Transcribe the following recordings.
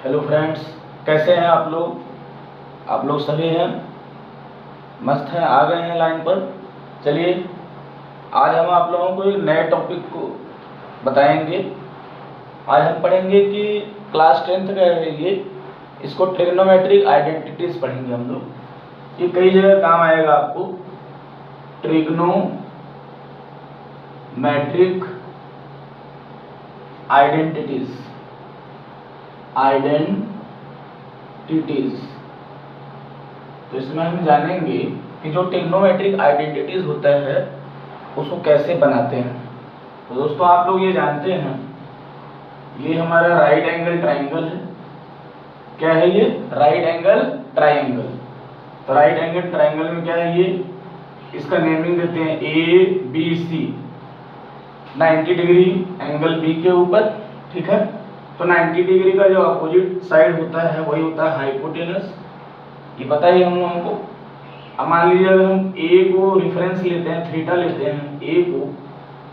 Hello friends, कैसे हैं आप लोग? आप लोग सभी हैं, मस्त हैं, आ गए हैं लाइन पर। चलिए, आज हम आप लोगों को एक नए टॉपिक को बताएंगे। आज हम पढ़ेंगे कि क्लास 10th का है ये, इसको ट्रिग्नोमेट्रिक आइडेंटिटीज पढ़ेंगे हम लोग। ये कई जगह काम आएगा आपको। ट्रिग्नोमेट्रिक आइडेंटिटीज तो इसमें हम जानेंगे कि जो ट्रिग्नोमेट्रिक आइडेंटिटीज होता है उसको कैसे बनाते हैं। तो दोस्तों, आप लोग ये जानते हैं, ये हमारा राइट एंगल ट्राइंगल है। क्या है ये? Right angle triangle. तो राइट एंगल ट्राइंगल में क्या है, ये इसका नेमिंग देते हैं A B C. 90 degree angle B के ऊपर, ठीक है। तो 90 डिग्री का जो अपोजिट साइड होता है वही होता है हाइपोटेनस। ये पता ही हम लोगों को। अब मान लीजिए अगर हम ए को रेफरेंस लेते हैं, थीटा लेते हैं ए को,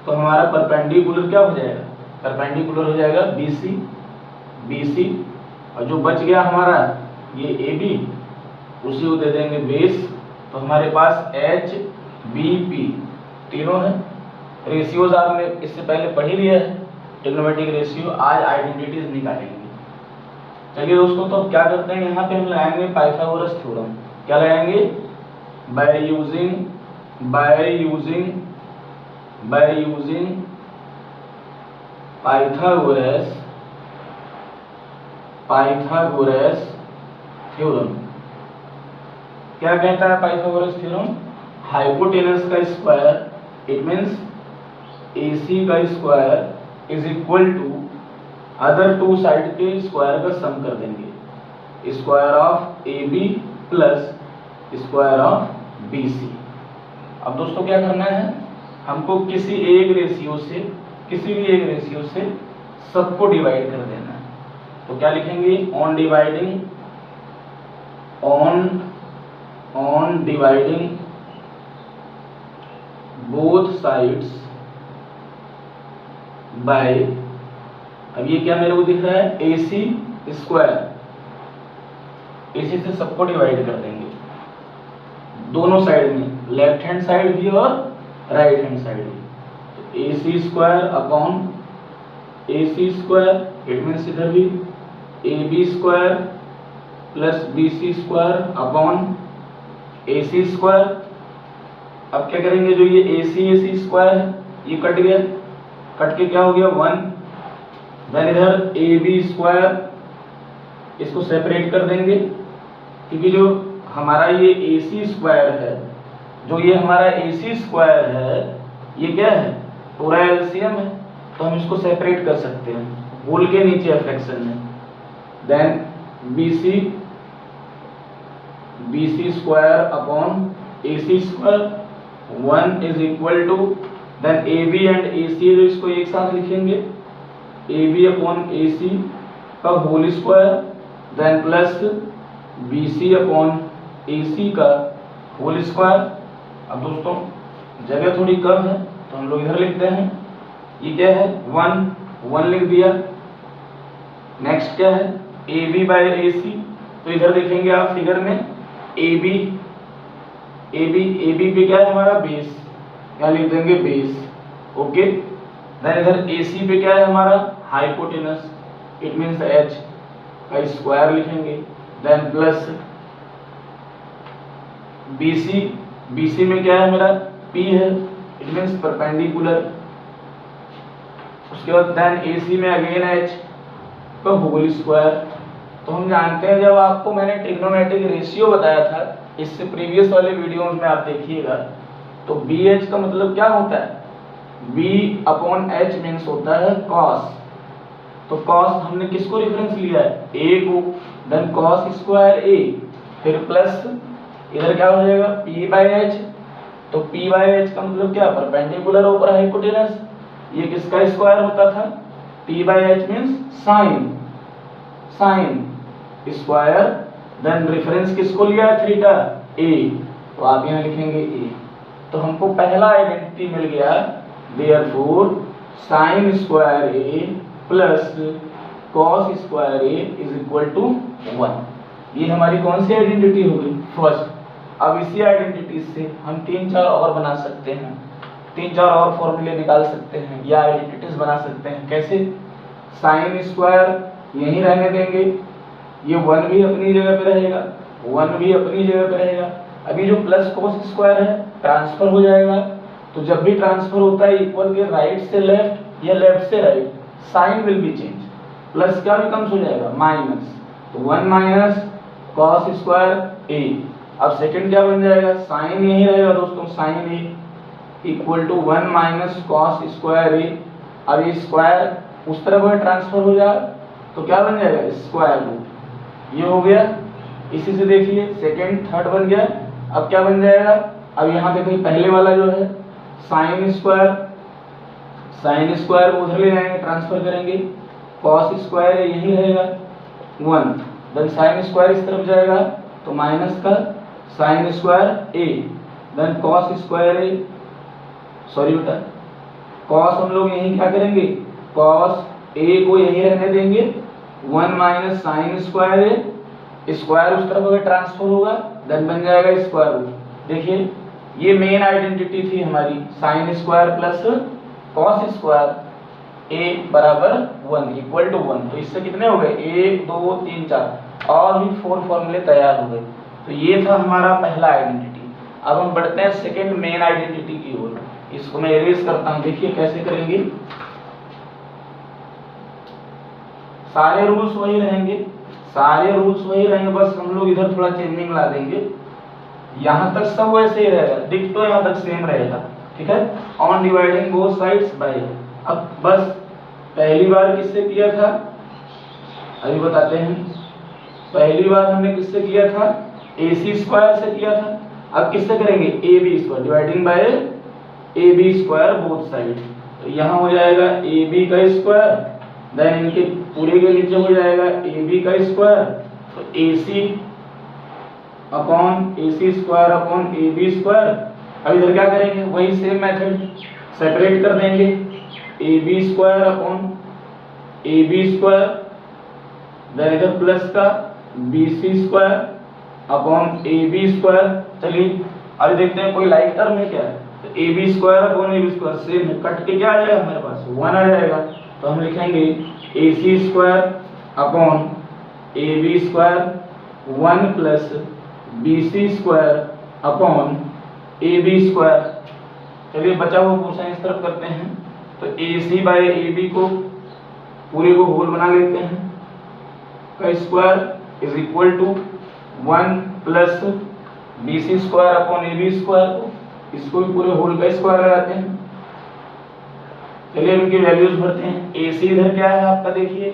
तो हमारा परपेंडिकुलर क्या हो जाएगा? परपेंडिकुलर हो जाएगा BC। और जो बच गया हमारा ये AB, उसी को दे देंगे बेस। तो हमारे पास HBP तीनों है। रेशियोज आपने इससे पहले पढ़ ही लिया है, ट्रिग्नोमेट्रिक रेशियो। आज आइडेंटिटीज निकालेंगे। चलिए दोस्तों, तो अब क्या करते हैं, यहाँ पे हम लगाएंगे पाइथागोरस थ्योरम। क्या लगाएंगे? By using Pythagoras theorem. क्या कहता है पाइथागोरस थ्योरम? हाइपोटेनस का स्क्वायर, इट मींस AC का square is equal to other two side के स्क्वायर का सम कर देंगे। Square of AB plus square of BC। अब दोस्तों क्या करना है, हमको किसी भी एक रेशियो से सबको डिवाइड कर देना है। तो क्या लिखेंगे? On dividing both sides bye, अब ये क्या मेरे को दिख रहा है? AC square. AC से सबको डिवाइड कर देंगे दोनों साइड में, लेफ्ट हैंड साइड भी और राइट हैंड साइड भी। तो AC square upon AC square, it means इधर भी AB square plus BC square upon AC square. अब क्या करेंगे, जो ये AC स्क्वायर है ये कट गया, कट के क्या हो गया? 1। देन इधर AB स्क्वायर, इसको सेपरेट कर देंगे, क्योंकि जो हमारा ये AC स्क्वायर है, जो ये हमारा AC स्क्वायर है, ये क्या है? पूरा एलसीएम है। तो हम इसको सेपरेट कर सकते हैं होल के नीचे फ्रैक्शन में। Then BC square upon AC square 1 is equal to, then AB and AC जो इसको एक साथ लिखेंगे, AB अपॉन AC का whole square, then plus BC upon AC का होल स्क्वायर। अब दोस्तों जगह थोड़ी कम है तो हम लोग इधर लिखते हैं। ये क्या है? 1 लिख दिया। नेक्स्ट क्या है? AB by AC। तो इधर देखेंगे आप फिगर में, AB पे क्या है हमारा? बेस। क्या लिख देंगे? बेस। ओके। देन इधर AC पे क्या है हमारा? हाइपोटेनस, इट मींस H का स्क्वायर लिखेंगे। देन प्लस BC में क्या है मेरा? P है, इट मींस परपेंडिकुलर। उसके बाद देन AC में अगेन H का होल स्क्वायर। तो हम जानते हैं, जब आपको मैंने ट्रिग्नोमेट्रिक रेशियो बताया था इससे प्रीवियस वाले वीडियोस में, आप देखिएगा, तो BH का मतलब क्या होता है? B अपॉन H मीन्स होता है cos। तो cos हमने किसको रेफरेंस लिया है? A को। देन cos स्क्वायर A, फिर प्लस इधर क्या हो जाएगा? P by H। तो P बाय H का मतलब क्या? परपेंडिकुलर ऊपर हाइपोटेनस। ये किसका स्क्वायर होता था? P by H means sine square. Then reference किसको लिया है? Theta A। तो आप यहाँ लिखेंगे A। तो हमको पहला आइडेंटिटी मिल गया, therefore sine square A plus cos square A is equal to 1। ये हमारी कौन सी आइडेंटिटी हो गई? फर्स्ट। अब इसी आइडेंटिटी से हम 3-4 और बना सकते हैं, 3-4 और फॉर्मूले निकाल सकते हैं या आइडेंटिटीज बना सकते हैं। कैसे? साइन स्क्वायर यहीं रहने देंगे, ये 1 भी अपनी जगह पे रहेगा, 1 भी अपनी जगह पे रहेगा। अभी जो प्लस cos स्क्वायर है ट्रांसफर हो जाएगा, तो जब भी ट्रांसफर होता है इक्वल के राइट से लेफ्ट या लेफ्ट से right, sign will be change. Plus क्या बिकम्स हो जाएगा? माइनस। तो 1 माइनस cos स्क्वायर ए। अब सेकंड क्या बन जाएगा? साइन यही रहेगा दोस्तों, sine A equal to 1 minus cos square A. अब ये स्क्वायर उस तरफ अगर ट्रांसफर हो जाए तो क्या बन जाएगा? Square root. ये हो गया। इसी से देखिए सेकंड थर्ड बन गया। अब क्या बन जाएगा? अब यहाँ देखिए पहले वाला जो है साइन स्क्वायर, साइन स्क्वायर को उधर ले जाएंगे, ट्रांसफर करेंगे, cos स्क्वायर यही रहेगा 1, देन साइन स्क्वायर इस तरफ जाएगा तो माइनस का साइन स्क्वायर ए, देन cos स्क्वायर ए, सॉरी बेटा cos हम लोग यही क्या करेंगे? cos ए को यही रहने देंगे, 1 माइनस साइन स्क्वायर ए, स्क्वायर उस तरफ अगर ट्रांसफर होगा देन बन जाएगा स्क्वायर रूट। देखिए ये मेन आइडेंटिटी थी हमारी, sine square plus cos square A बराबर 1 इक्वल टू 1। तो इससे कितने हो गए? 1 2 3 4 और भी 4 फॉर्मूले तैयार हो गए। तो ये था हमारा पहला आइडेंटिटी। अब हम बढ़ते हैं सेकंड मेन आइडेंटिटी की ओर। इसको मैं इरेज करता हूं, देखिए कैसे करेंगे। सारे रूल्स वही रहेंगे, सारे रूल्स वही रहेंगे, बस हम लोग इधर थोड़ा चेंजिंग ला देंगे। यहाँ तक सब वैसे ही रहेगा, डिक्टो यहाँ तक सेम रहेगा, ठीक है। On dividing both sides bye. अब बस पहली बार किससे किया था अभी बताते हैं। पहली बार हमने किससे किया था? AC स्क्वायर से किया था। अब किससे करेंगे? AB square dividing by AB square both side. तो यहाँ हो जाएगा AB का स्क्वायर, देन इनके पूरे के नीचे हो जाएगा AB का स्क्वायर, तो AC upon AC square upon AB square. अब इधर क्या करेंगे? वही सेम मेथड, सेपरेट कर देंगे, AB square upon AB square, then इधर प्लस का BC square upon AB square. चलिए अभी देखते हैं कोई लाइक टर्म है क्या? तो AB square upon AB square same है, कट के क्या आ जाएगा हमारे पास? 1 आ जाएगा। तो हम लिखेंगे AC square upon AB square 1 plus BC square upon AB square. चलिए बचा हुआ पोर्शन इस तरफ करते हैं, तो AC बाय AB को पूरे को होल बना लेते हैं, का square is equal to 1 plus BC square upon AB square, इसको भी पूरे होल का स्क्वायर लगाते हैं। चलिए इनकी वैल्यूज भरते हैं। AC इधर क्या है आपका? देखिए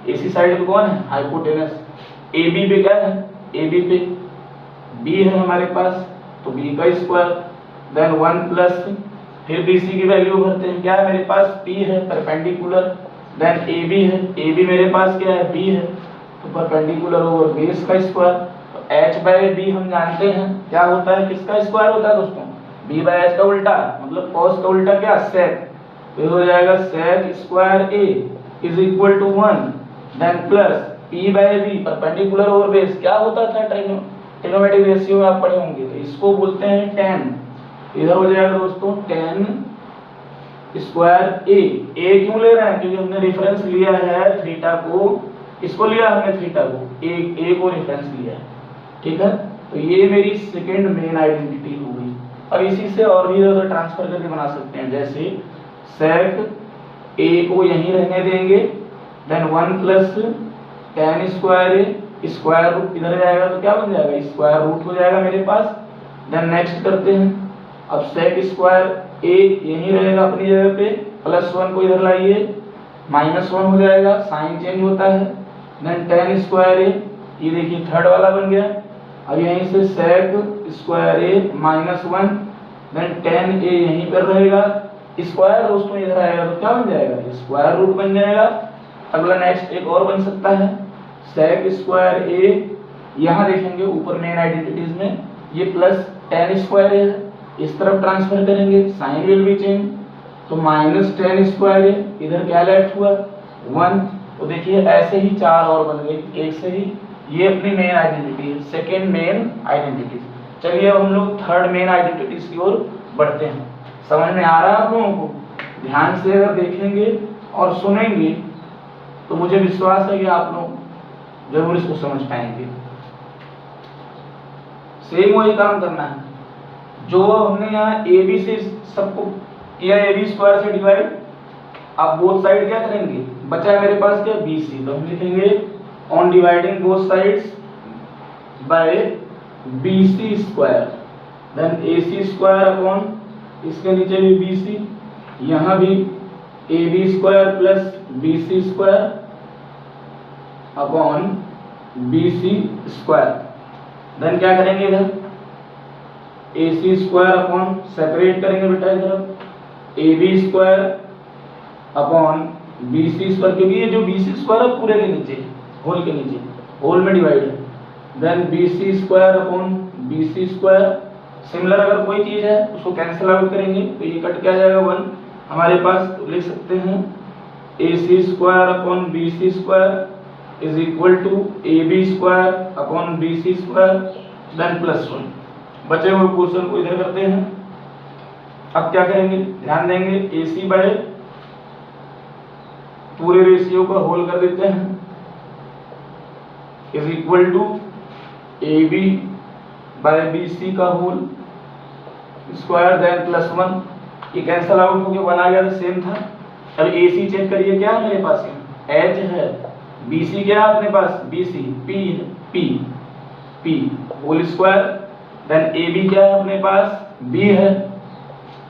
AC साइड पे कौन है? हाइपोटेनस। AB पे क्या है? AB पे B है हमारे पास, तो B का स्क्वायर, देन 1 प्लस फिर BC की वैल्यू भरते हैं। क्या है मेरे पास? P है परपेंडिकुलर, देन AB है, AB मेरे पास क्या है? B है, तो परपेंडिकुलर ओवर बेस का स्क्वायर। तो H बाय B हम जानते हैं क्या होता है, किसका स्क्वायर होता है दोस्तों? B बाय H का उल्टा, मतलब cos का उल्टा क्या? sec। तो हो जाएगा sec square A is equal to 1, then plus P by B perpendicular over base क्या होता था? ट्रिग्नोमेट्रिक रेशियो में आप पढ़े होंगे, तो इसको बोलते हैं tan। इधर हो जाएगा दोस्तों tan स्क्वायर A क्यों ले रहे हैं? क्योंकि हमने रेफरेंस लिया है थीटा को, इसको लिया हमने थीटा को, A को रेफरेंस लिया है, ठीक है। तो ये मेरी सेकंड मेन आइडेंटिटी हो गई। अब इसी से और भी इधर ट्रांसफर करके बना सकते हैं, जैसे sec A को यहीं रहने देंगे, then 1 plus tan square A, square root इधर जाएगा तो क्या बन जाएगा? स्क्वायर रूट हो जाएगा मेरे पास। देन नेक्स्ट करते हैं, अब sec स्क्वायर A यहीं रहेगा अपनी जगह पे, प्लस 1 को इधर लाइए, माइनस 1 हो जाएगा, साइन चेंज होता है, देन tan स्क्वायर A, ये देखिए थर्ड वाला बन गया। अब यहीं से sec square A minus 1, then tan A यहीं पर रहेगा, स्क्वायर दोस्तों इधर आएगा तो क्या बन जाएगा? स्क्वायर रूट बन जाएगा। अगला नेक्स्ट एक और बन सकता है, sec स्क्वायर A, यहाँ देखेंगे ऊपर मेन आइडेंटिटीज में ये प्लस tan स्क्वायर A है, इस तरफ ट्रांसफर करेंगे, साइन विल बी चेंज, तो माइनस tan स्क्वायर A, इधर क्या लेफ्ट हुआ? 1, तो देखिए ऐसे ही 4 और बन गई एक से ही। ये अपनी मेन आइडेंटिटी है, सेकेंड मेन आइडेंटिटी। चलिए अब हम लोग थर्ड मेन आइडेंटिटीज की ओर बढ़ते हैं। समझ में आ रहा है आप लोगों को? ध्यान से अगर देखेंगे और सुनेंगे तो मुझे विश्वास है कि आप लोग जरूर इसको समझ पाएंगे। सेम वही काम करना है जो हमने यहाँ ए बी से सबको किया, ए बी स्क्वायर से डिवाइड। अब बोथ साइड क्या करेंगे, बचा है मेरे पास क्या, बी सी। तो हम लिखेंगे on dividing both sides by B C square, then A C square upon इसके नीचे भी बी सी, यहाँ भी A B square plus B C square upon B C square. Then क्या करेंगे इधर A C square upon, separate करेंगे बेटा इधर A B square upon B C square, क्योंकि ये जो बी सी स्क्वायर है पूरे के नीचे, होल के नीचे, होल में डिवाइड है। Then B C square upon B C square. Similar अगर कोई चीज है उसको कैंसिल आउट करेंगे तो ये कट क्या जाएगा 1 हमारे पास। तो लिख सकते हैं A C square upon B C square is equal to A B square upon B C square, then plus 1। बचे हुए क्वेश्चन को इधर करते हैं। अब क्या करेंगे, ध्यान देंगे ए सी बाय पूरे रेशियो का होल कर देते हैं is equal to A B by B C का होल स्क्वायर, देन प्लस 1। ये कैंसल आउट हो गया, 1 आ गया तो सेम था। अब ए सी चेक करिए क्या है मेरे पास, एच है, बी सी क्या है अपने पास, बी सी, पी है, P whole square. Then A B क्या है अपने पास, बी है,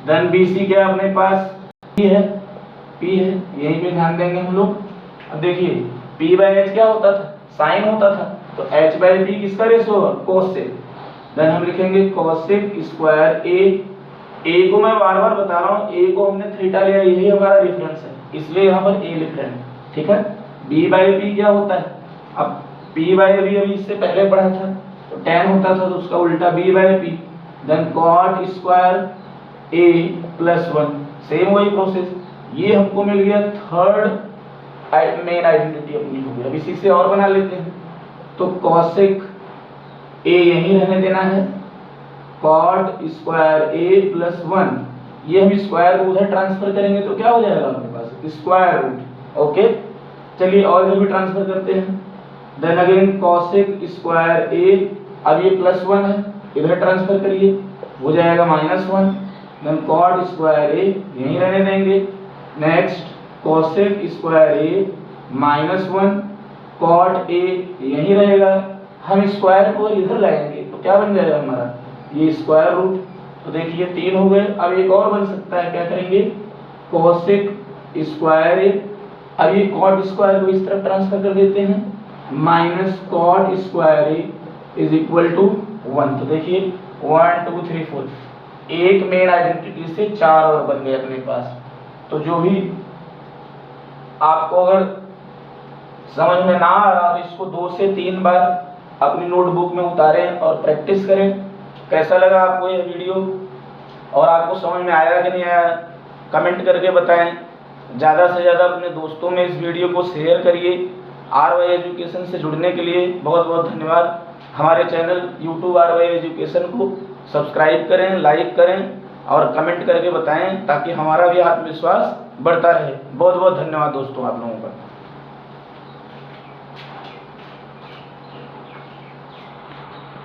देन बी सी क्या है अपने पास, पी है, यहीं पे ध्यान देंगे हम लोग। अब देखिए पी बाय एच क्या होता था, साइन होता था, तो एच बाय पी किसका रेशो है, कोसेक। देन हम लिखेंगे कोसेक स्क्वायर ए को मैं बार बार बता रहा हूँ, ए को हमने थीटा लिया, यही हमारा रेफरेंस है, इसलिए यहाँ पर ए लिख रहे हैं, ठीक है। बी बाय पी क्या होता है, अब पी बाय बी अभी इससे पहले पढ़ा था तो tan होता था, तो उसका उल्टा B by P. Then cot square A plus 1, same वही प्रोसेस। ये हमको मिल गया थर्ड मेन आइडेंटिटी अपनी हो गई। अब इसी से और बना लेते हैं, तो कोसेक ए यहीं रहने देना है, कॉट स्क्वायर ए प्लस 1, ये हम स्क्वायर को उधर ट्रांसफर करेंगे तो क्या हो जाएगा अपने पास, स्क्वायर रूट। ओके, चलिए और इधर भी ट्रांसफर करते हैं। Then again cosec square A, अब ये प्लस 1 है, इधर ट्रांसफर करिए, हो जाएगा -1। देन कॉट स्क्वायर ए यहीं रहने देंगे। Next cosec square A -1, cot A यहीं रहेगा, हम स्क्वायर को इधर लाएंगे तो क्या बन जाएगा हमारा, ये स्क्वायर रूट। तो देखिए 3 हो गए। अब एक और बन सकता है, क्या करेंगे, कोसेक स्क्वायर ए, अब ये कॉट स्क्वायर को इस तरफ ट्रांसफर कर देते हैं, minus cot square A is equal to 1। तो देखिए 1 2 3 4, एक मेन आइडेंटिटी से 4 और बन गए अपने पास। तो जो भी आपको अगर समझ में ना आ रहा तो इसको 2 से 3 बार अपनी नोटबुक में उतारें और प्रैक्टिस करें। कैसा लगा आपको यह वीडियो और आपको समझ में आया कि नहीं आया, कमेंट करके बताएं। ज़्यादा से ज़्यादा अपने दोस्तों में इस वीडियो को शेयर करिए। RY एजुकेशन से जुड़ने के लिए बहुत बहुत धन्यवाद। हमारे चैनल YouTube RY एजुकेशन को सब्सक्राइब करें, लाइक करें और कमेंट करके बताएं ताकि हमारा भी आत्मविश्वास बढ़ता रहे। बहुत बहुत धन्यवाद दोस्तों आप लोगों का।